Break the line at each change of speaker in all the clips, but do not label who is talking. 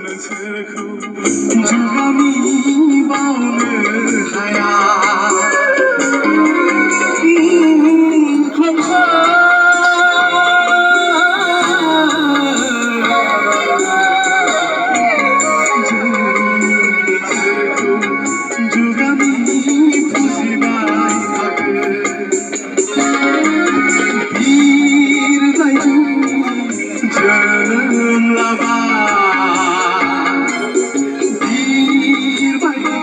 नोंसोरखौ जुगामि बावनो हाया जुगामि फुजिबाय थागोन बिर बायदि जोनोम लाबाय बिर बायदि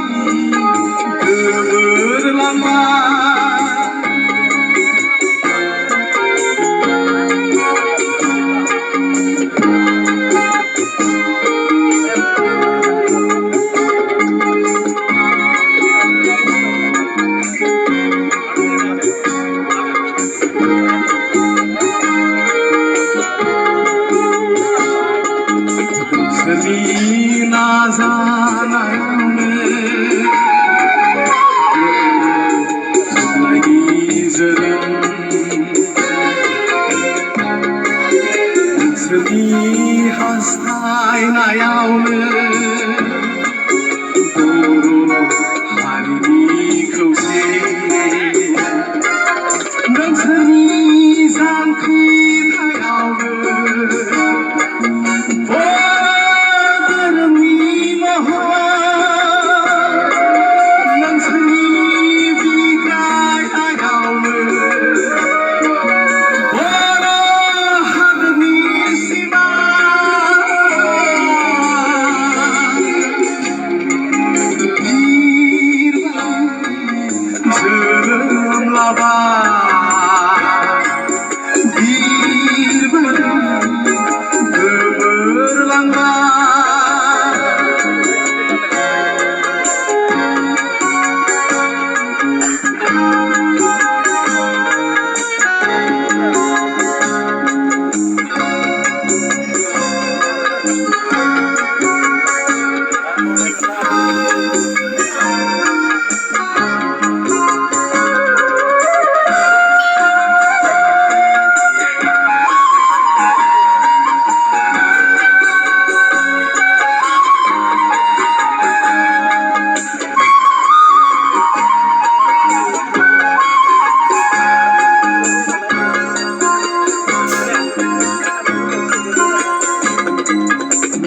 सोरनि नाजानायावनो थुनलाइनि जोनोम नोंसोरनि हास्थायनायावनो बर' हारिनि खौसे नोंसोरनि जांख्रिथायावनो जोनोम लाबाय बिर बायदि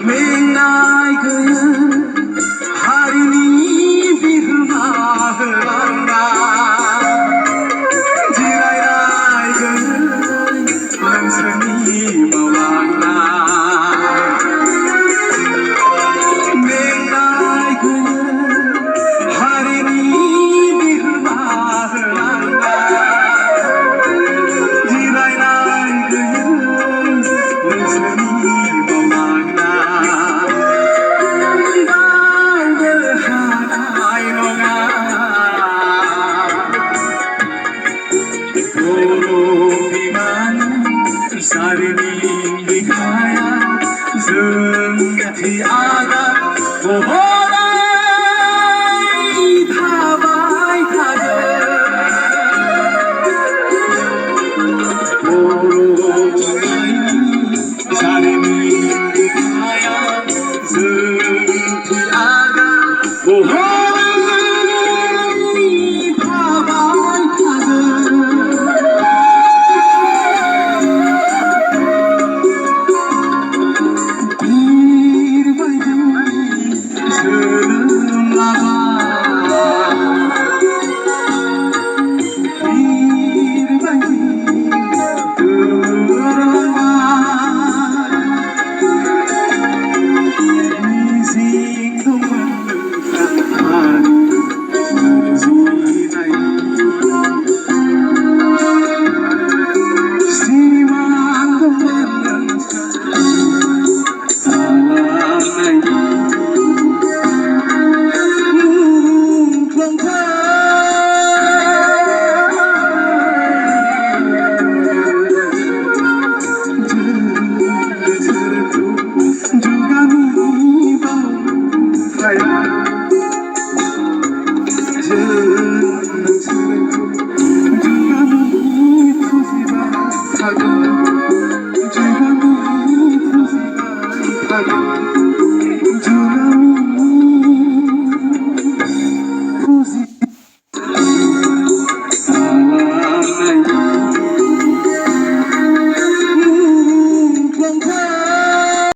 मेंनाय गैयै हारिनि बिहोमा होलांना जिरायनाय गैयै नोंसोरनि मावलांनाय मेंनाय गैयै हारिनि बिहोमा होलांना जिरायनाय गैयै नोंसोरनि जारिमिन बिखाया जोंनि आगान महरै थाबाय थागोन बर' थुनलाइनि